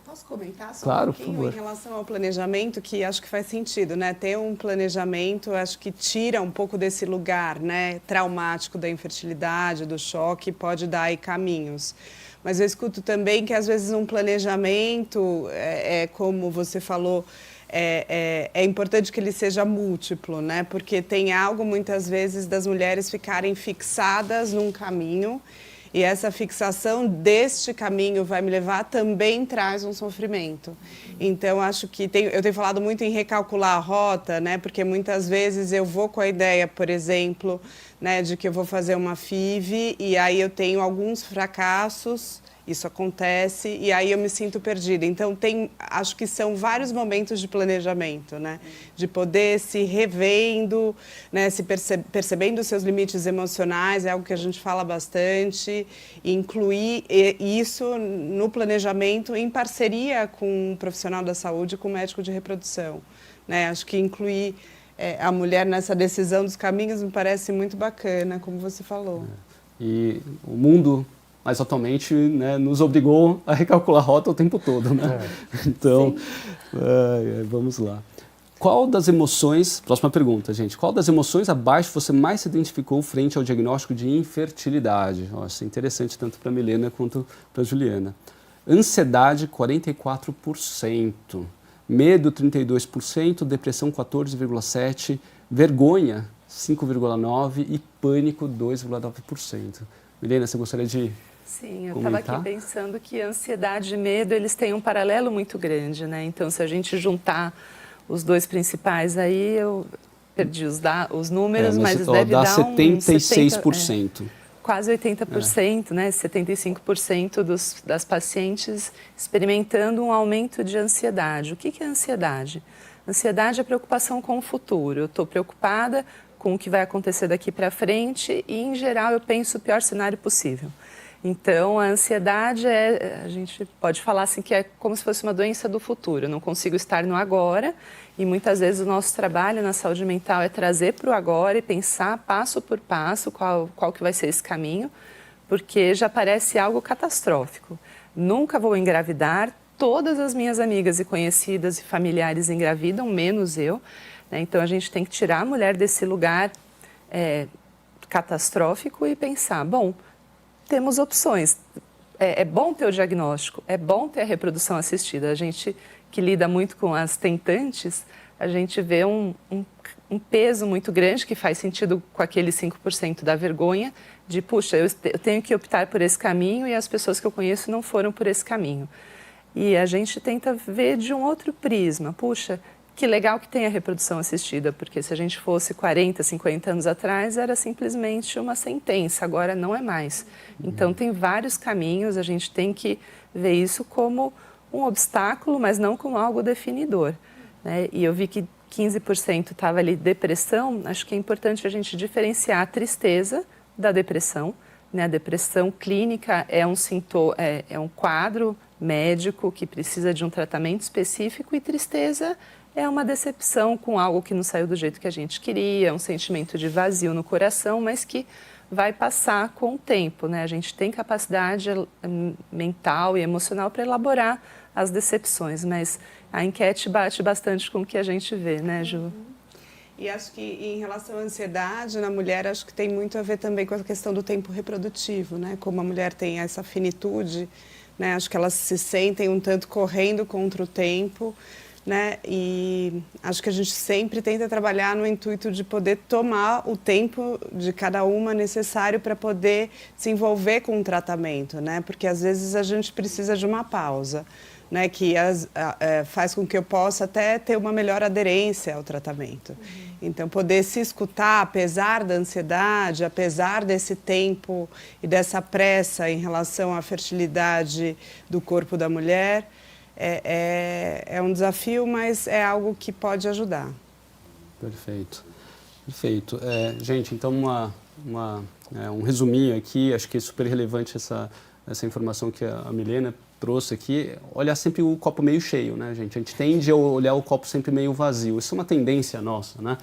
Posso comentar só claro, um pouquinho em relação ao planejamento, que acho que faz sentido, né? Ter um planejamento, acho que tira um pouco desse lugar, né, traumático da infertilidade, do choque, pode dar aí caminhos. Mas eu escuto também que, às vezes, um planejamento, como você falou, é importante que ele seja múltiplo, né? Porque tem algo, muitas vezes, das mulheres ficarem fixadas num caminho e essa fixação deste caminho vai me levar também traz um sofrimento. Então, acho que eu tenho falado muito em recalcular a rota, né? Porque muitas vezes eu vou com a ideia, por exemplo, né, de que eu vou fazer uma FIV e aí eu tenho alguns fracassos, isso acontece, e aí eu me sinto perdida. Então, acho que são vários momentos de planejamento, né? De poder se revendo, né? Se percebendo os seus limites emocionais, é algo que a gente fala bastante, e incluir isso no planejamento em parceria com um profissional da saúde, com um médico de reprodução. Né? Acho que incluir a mulher nessa decisão dos caminhos me parece muito bacana, como você falou. E o mundo, mas atualmente, né, nos obrigou a recalcular a rota o tempo todo. Né? Então, vamos lá. Qual das emoções, próxima pergunta, gente, qual das emoções abaixo você mais se identificou frente ao diagnóstico de infertilidade? Nossa, interessante tanto para a Milena quanto para a Juliana. Ansiedade, 44%. Medo, 32%. Depressão, 14,7%. Vergonha, 5,9%. E pânico, 2,9%. Milena, você gostaria de Sim, eu estava aqui pensando que ansiedade e medo, eles têm um paralelo muito grande, né? Então, se a gente juntar os dois principais aí, eu perdi os números, mas deve dar 76%. Quase 80%, né? 75% das pacientes experimentando um aumento de ansiedade. O que é ansiedade? Ansiedade é preocupação com o futuro. Eu estou preocupada com o que vai acontecer daqui para frente e, em geral, eu penso o pior cenário possível. Então, a ansiedade a gente pode falar assim que é como se fosse uma doença do futuro. Eu não consigo estar no agora e muitas vezes o nosso trabalho na saúde mental é trazer para o agora e pensar passo por passo qual que vai ser esse caminho, porque já parece algo catastrófico. nunca vou engravidar, todas as minhas amigas e conhecidas e familiares engravidam, menos eu. Né? Então, a gente tem que tirar a mulher desse lugar catastrófico e pensar, bom, temos opções. É bom ter o diagnóstico, é bom ter a reprodução assistida. A gente que lida muito com as tentantes, a gente vê um peso muito grande que faz sentido com aquele 5% da vergonha de, puxa, eu tenho que optar por esse caminho e as pessoas que eu conheço não foram por esse caminho. E a gente tenta ver de um outro prisma. Puxa, que legal que tem a reprodução assistida, porque se a gente fosse 40, 50 anos atrás, era simplesmente uma sentença, agora não é mais. Então, tem vários caminhos, a gente tem que ver isso como um obstáculo, mas não como algo definidor. Né? E eu vi que 15% estava ali depressão, acho que é importante a gente diferenciar a tristeza da depressão. Né? A depressão clínica é um sintoma, é um quadro médico que precisa de um tratamento específico, e tristeza é uma decepção com algo que não saiu do jeito que a gente queria, um sentimento de vazio no coração, mas que vai passar com o tempo. Né? A gente tem capacidade mental e emocional para elaborar as decepções, mas a enquete bate bastante com o que a gente vê, né, Ju? E acho que em relação à ansiedade na mulher, acho que tem muito a ver também com a questão do tempo reprodutivo, né? Como a mulher tem essa finitude, né? Acho que elas se sentem um tanto correndo contra o tempo, né? E acho que a gente sempre tenta trabalhar no intuito de poder tomar o tempo de cada uma necessário para poder se envolver com o tratamento, né? Porque às vezes a gente precisa de uma pausa, né, que faz com que eu possa até ter uma melhor aderência ao tratamento. Então, poder se escutar, apesar da ansiedade, apesar desse tempo e dessa pressa em relação à fertilidade do corpo da mulher, é um desafio, mas é algo que pode ajudar. Perfeito. Perfeito. Gente, então, um resuminho aqui, acho que é super relevante essa informação que a Milena trouxe aqui, olhar sempre o copo meio cheio, né, gente? A gente tende a olhar o copo sempre meio vazio. Isso é uma tendência nossa, né?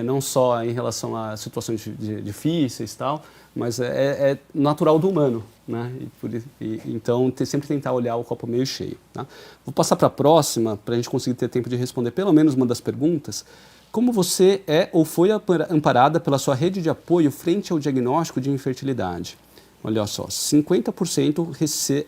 Não só em relação a situações difíceis e tal, mas é natural do humano, né? Então, sempre tentar olhar o copo meio cheio. Tá? Vou passar para a próxima, para a gente conseguir ter tempo de responder pelo menos uma das perguntas. Como você é ou foi amparada pela sua rede de apoio frente ao diagnóstico de infertilidade? Olha só, 50%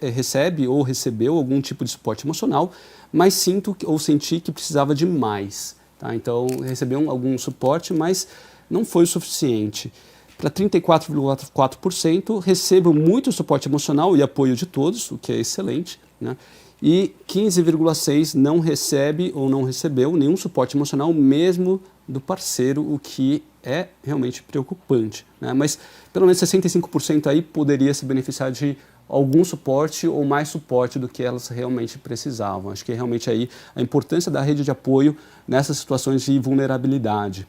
recebe ou recebeu algum tipo de suporte emocional, mas senti que precisava de mais. Tá? Então, recebeu algum suporte, mas não foi o suficiente. Para 34,4%, recebo muito suporte emocional e apoio de todos, o que é excelente. Né? E 15,6% não recebe ou não recebeu nenhum suporte emocional, mesmo do parceiro, o que é realmente preocupante. Né? Mas pelo menos 65% aí poderia se beneficiar de algum suporte ou mais suporte do que elas realmente precisavam. Acho que é realmente aí a importância da rede de apoio nessas situações de vulnerabilidade.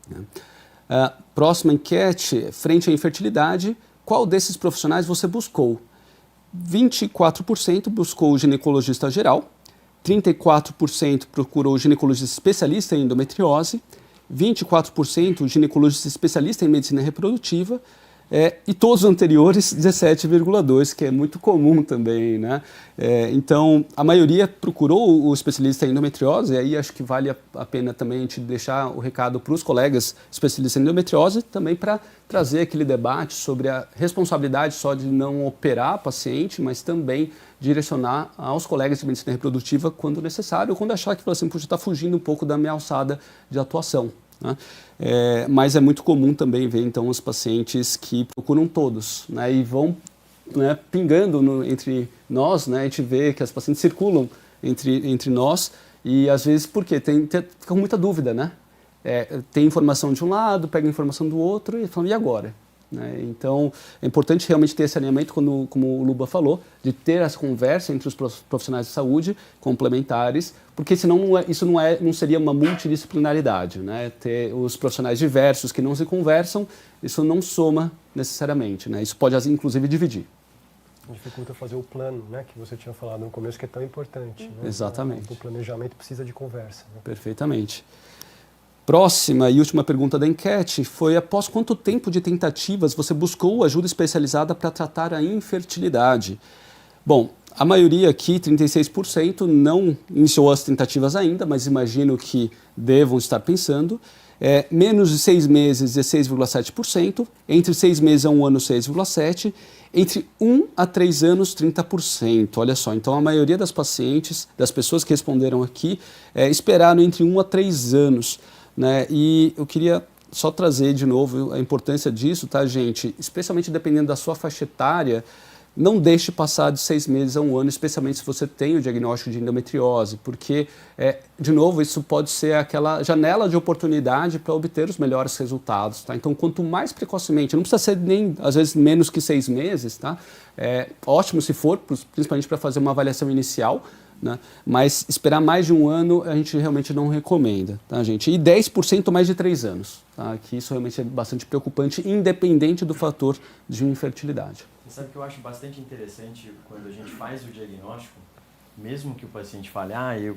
Né? Próxima enquete, frente à infertilidade, qual desses profissionais você buscou? 24% buscou o ginecologista geral, 34% procurou o ginecologista especialista em endometriose, 24% ginecologista especialista em medicina reprodutiva, e todos os anteriores, 17,2%, que é muito comum também, né? Então, a maioria procurou o especialista em endometriose, e aí acho que vale a pena também a gente deixar o recado para os colegas especialistas em endometriose, também para trazer aquele debate sobre a responsabilidade só de não operar a paciente, mas também direcionar aos colegas de medicina reprodutiva quando necessário, ou quando achar que assim, está fugindo um pouco da minha alçada de atuação. Né? Mas é muito comum também ver então os pacientes que procuram todos, né, e vão, né, pingando entre nós, né, a gente vê que as pacientes circulam entre nós e às vezes porque fica com muita dúvida, né? Tem informação de um lado, pega informação do outro e fala, e agora? Né? Então, é importante realmente ter esse alinhamento, como o Luba falou, de ter essa conversa entre os profissionais de saúde complementares, porque senão isso não seria uma multidisciplinaridade. Né? Ter os profissionais diversos que não se conversam, isso não soma necessariamente. Né? Isso pode, inclusive, dividir. Dificulta fazer o plano, né, que você tinha falado no começo, que é tão importante. Né? Exatamente. O planejamento precisa de conversa. Né? Perfeitamente. Próxima e última pergunta da enquete foi: após quanto tempo de tentativas você buscou ajuda especializada para tratar a infertilidade? Bom, A maioria aqui, 36%, não iniciou as tentativas ainda, mas imagino que devam estar pensando. Menos de 6 meses, 16,7%. Entre 6 meses a 1 ano, 6,7%. Entre 1 a 3 anos, 30%. Olha só, então a maioria das pacientes, das pessoas que responderam aqui, esperaram entre 1 a 3 anos. Né? E eu queria só trazer de novo a importância disso, tá, gente? Especialmente dependendo da sua faixa etária, não deixe passar de 6 meses a 1 ano, especialmente se você tem o diagnóstico de endometriose, porque, de novo, isso pode ser aquela janela de oportunidade para obter os melhores resultados. Tá? Então, quanto mais precocemente, não precisa ser nem, às vezes, menos que 6 meses, tá? Ótimo se for, principalmente para fazer uma avaliação inicial, né? Mas esperar mais de 1 ano a gente realmente não recomenda, tá, gente? E 10% mais de 3 anos, tá? Que isso realmente é bastante preocupante, independente do fator de infertilidade. Você sabe que eu acho bastante interessante quando a gente faz o diagnóstico, mesmo que o paciente fale,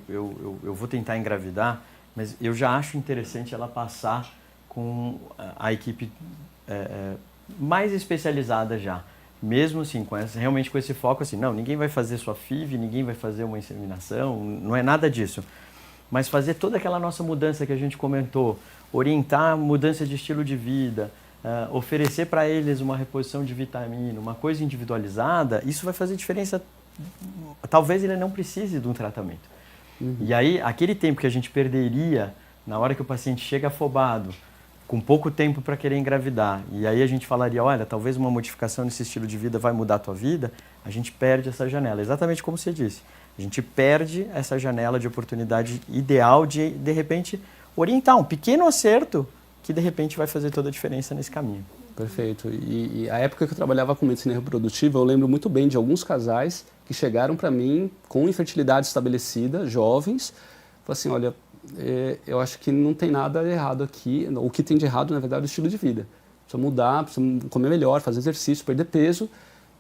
eu vou tentar engravidar, mas eu já acho interessante ela passar com a equipe mais especializada já. Mesmo assim, realmente com esse foco assim, não, ninguém vai fazer sua FIV, ninguém vai fazer uma inseminação, não é nada disso. Mas fazer toda aquela nossa mudança que a gente comentou, orientar a mudança de estilo de vida, oferecer para eles uma reposição de vitamina, uma coisa individualizada, isso vai fazer diferença. Talvez ele não precise de um tratamento. E aí, aquele tempo que a gente perderia na hora que o paciente chega afobado, com pouco tempo para querer engravidar, e aí a gente falaria, olha, talvez uma modificação nesse estilo de vida vai mudar a tua vida, a gente perde essa janela, exatamente como você disse. A gente perde essa janela de oportunidade ideal de repente, orientar um pequeno acerto que, de repente, vai fazer toda a diferença nesse caminho. Perfeito. E a época que eu trabalhava com medicina reprodutiva, eu lembro muito bem de alguns casais que chegaram para mim com infertilidade estabelecida, jovens, falaram assim, olha, eu acho que não tem nada errado aqui, o que tem de errado, na verdade, é o estilo de vida. Precisa mudar, precisa comer melhor, fazer exercício, perder peso.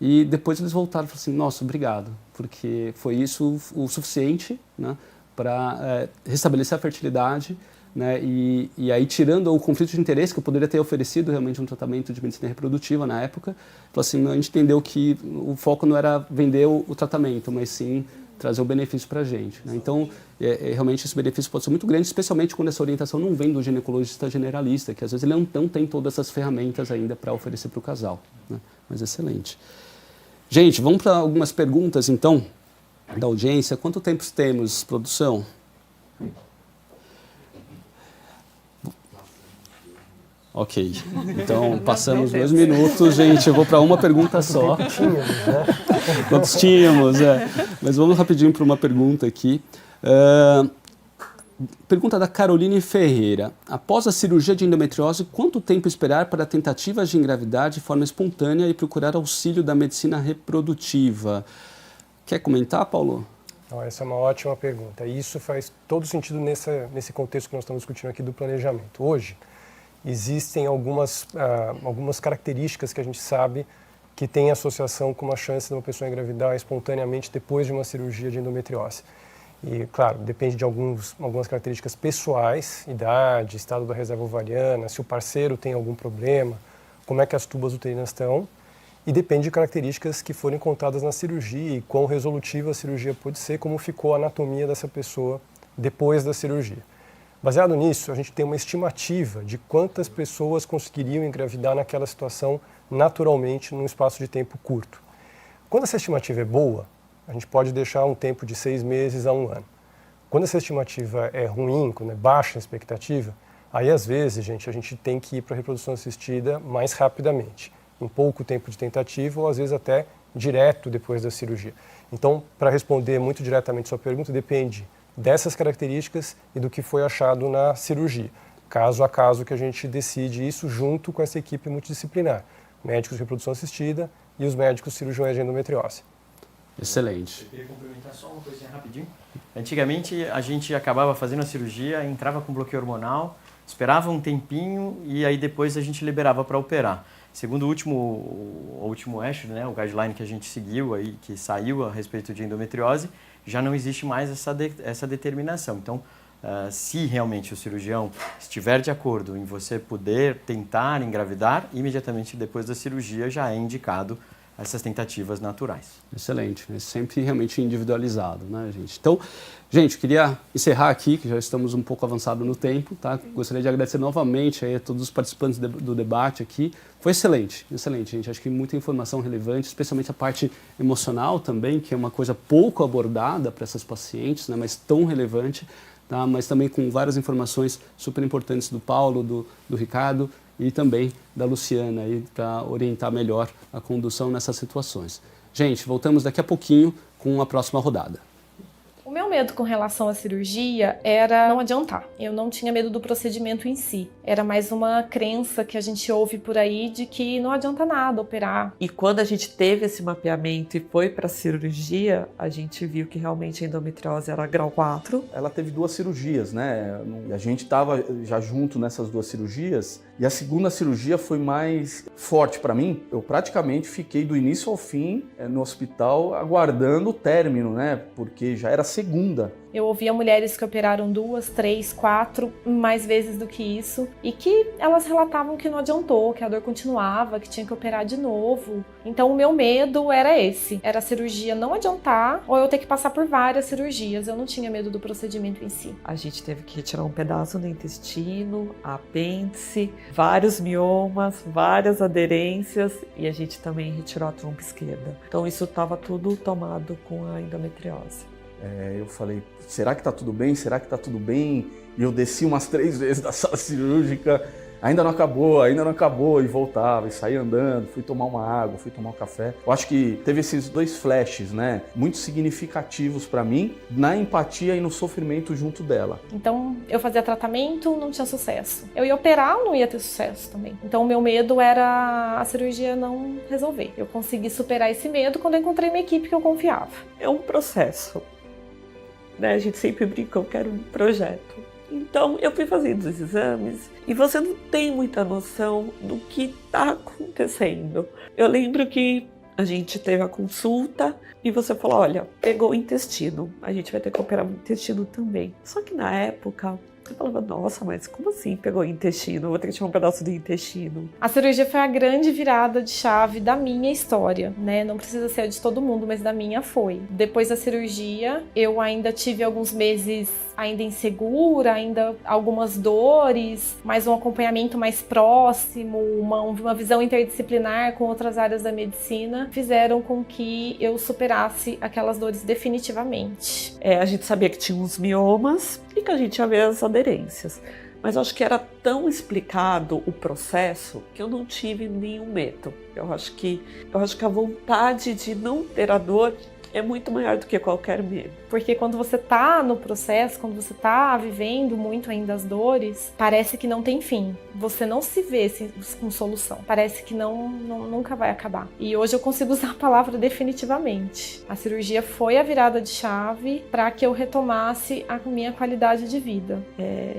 E depois eles voltaram e falaram assim, nossa, obrigado, porque foi isso o suficiente, né, para restabelecer a fertilidade, né, e aí tirando o conflito de interesse que eu poderia ter oferecido realmente um tratamento de medicina reprodutiva na época, falou assim, a gente entendeu que o foco não era vender o tratamento, mas sim trazer o benefício para a gente. Né? Então, realmente esse benefício pode ser muito grande, especialmente quando essa orientação não vem do ginecologista generalista, que às vezes ele não tem todas essas ferramentas ainda para oferecer para o casal. Né? Mas excelente. Gente, vamos para algumas perguntas, então, da audiência. Quanto tempo temos, produção? Ok, então passamos 2 minutos, gente, eu vou para uma pergunta só. Quantos tínhamos, Mas vamos rapidinho para uma pergunta aqui. Pergunta da Caroline Ferreira. Após a cirurgia de endometriose, quanto tempo esperar para tentativas de engravidar de forma espontânea e procurar auxílio da medicina reprodutiva? Quer comentar, Paulo? Não, essa é uma ótima pergunta. E isso faz todo sentido nesse contexto que nós estamos discutindo aqui do planejamento. Hoje, existem algumas características que a gente sabe que tem associação com uma chance de uma pessoa engravidar espontaneamente depois de uma cirurgia de endometriose. E, claro, depende de algumas características pessoais, idade, estado da reserva ovariana, se o parceiro tem algum problema, como é que as tubas uterinas estão, e depende de características que forem contadas na cirurgia e quão resolutiva a cirurgia pode ser, como ficou a anatomia dessa pessoa depois da cirurgia. Baseado nisso, a gente tem uma estimativa de quantas pessoas conseguiriam engravidar naquela situação naturalmente num espaço de tempo curto. Quando essa estimativa é boa, a gente pode deixar um tempo de 6 meses a 1 ano. Quando essa estimativa é ruim, quando é baixa a expectativa, aí às vezes, gente, a gente tem que ir para a reprodução assistida mais rapidamente, em pouco tempo de tentativa ou às vezes até direto depois da cirurgia. Então, para responder muito diretamente a sua pergunta, depende dessas características e do que foi achado na cirurgia. Caso a caso que a gente decide isso junto com essa equipe multidisciplinar, médicos de reprodução assistida e os médicos cirurgiões de endometriose. Excelente. Eu queria complementar só uma coisinha rapidinho. Antigamente a gente acabava fazendo a cirurgia, entrava com bloqueio hormonal, esperava um tempinho e aí depois a gente liberava para operar. Segundo o último eixo, né, o guideline que a gente seguiu, aí, que saiu a respeito de endometriose, já não existe mais essa determinação. Então, se realmente o cirurgião estiver de acordo em você poder tentar engravidar, imediatamente depois da cirurgia já é indicado essas tentativas naturais. Excelente, é sempre realmente individualizado, né, gente? Então, gente, queria encerrar aqui, que já estamos um pouco avançados no tempo, tá? Gostaria de agradecer novamente aí a todos os participantes do debate aqui. Foi excelente, excelente, gente. Acho que muita informação relevante, especialmente a parte emocional também, que é uma coisa pouco abordada para essas pacientes, né, mas tão relevante, tá? Mas também com várias informações super importantes do Paulo, do Ricardo, e também da Luciana para orientar melhor a condução nessas situações. Gente, voltamos daqui a pouquinho com a próxima rodada. O meu medo com relação à cirurgia era não adiantar. Eu não tinha medo do procedimento em si. Era mais uma crença que a gente ouve por aí de que não adianta nada operar. E quando a gente teve esse mapeamento e foi para a cirurgia, a gente viu que realmente a endometriose era grau 4. Ela teve 2 cirurgias, né? E a gente estava já junto nessas 2 cirurgias. E a segunda cirurgia foi mais forte para mim. Eu praticamente fiquei do início ao fim no hospital aguardando o término, né? Porque já era a segunda. Eu ouvia mulheres que operaram 2, 3, 4, mais vezes do que isso, e que elas relatavam que não adiantou, que a dor continuava, que tinha que operar de novo. Então o meu medo era esse, era a cirurgia não adiantar ou eu ter que passar por várias cirurgias. Eu não tinha medo do procedimento em si. A gente teve que retirar um pedaço do intestino, apêndice, vários miomas, várias aderências e a gente também retirou a trompa esquerda. Então isso estava tudo tomado com a endometriose. Eu falei, será que tá tudo bem? Será que tá tudo bem? E eu desci umas 3 vezes da sala cirúrgica, ainda não acabou, e voltava, e saía andando, fui tomar uma água, fui tomar um café. Eu acho que teve esses 2 flashes, né, muito significativos para mim, na empatia e no sofrimento junto dela. Então eu fazia tratamento, não tinha sucesso. Eu ia operar, não ia ter sucesso também. Então o meu medo era a cirurgia não resolver. Eu consegui superar esse medo quando eu encontrei uma equipe que eu confiava. É um processo, né? A gente sempre brinca, eu quero um projeto. Então eu fui fazendo os exames e você não tem muita noção do que está acontecendo. Eu lembro que a gente teve a consulta e você falou, olha, pegou o intestino, a gente vai ter que operar o intestino também. Só que na época eu falava, nossa, mas como assim pegou o intestino? Eu vou ter que tirar um pedaço do intestino. A cirurgia foi a grande virada de chave da minha história, né? Não precisa ser a de todo mundo, mas da minha foi. Depois da cirurgia, eu ainda tive alguns meses ainda insegura, ainda algumas dores, mas um acompanhamento mais próximo, uma visão interdisciplinar com outras áreas da medicina, fizeram com que eu superasse aquelas dores definitivamente. A gente sabia que tinha uns miomas e que a gente ia ver as aderências. Mas eu acho que era tão explicado o processo que eu não tive nenhum medo. Eu acho que a vontade de não ter a dor é muito maior do que qualquer medo. Porque quando você tá no processo, quando você tá vivendo muito ainda as dores, parece que não tem fim. Você não se vê com solução. Parece que nunca vai acabar. E hoje eu consigo usar a palavra definitivamente. A cirurgia foi a virada de chave para que eu retomasse a minha qualidade de vida.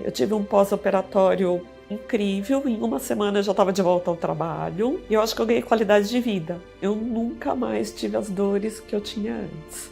Eu tive um pós-operatório incrível, em uma semana eu já estava de volta ao trabalho e eu acho que eu ganhei qualidade de vida. Eu nunca mais tive as dores que eu tinha antes.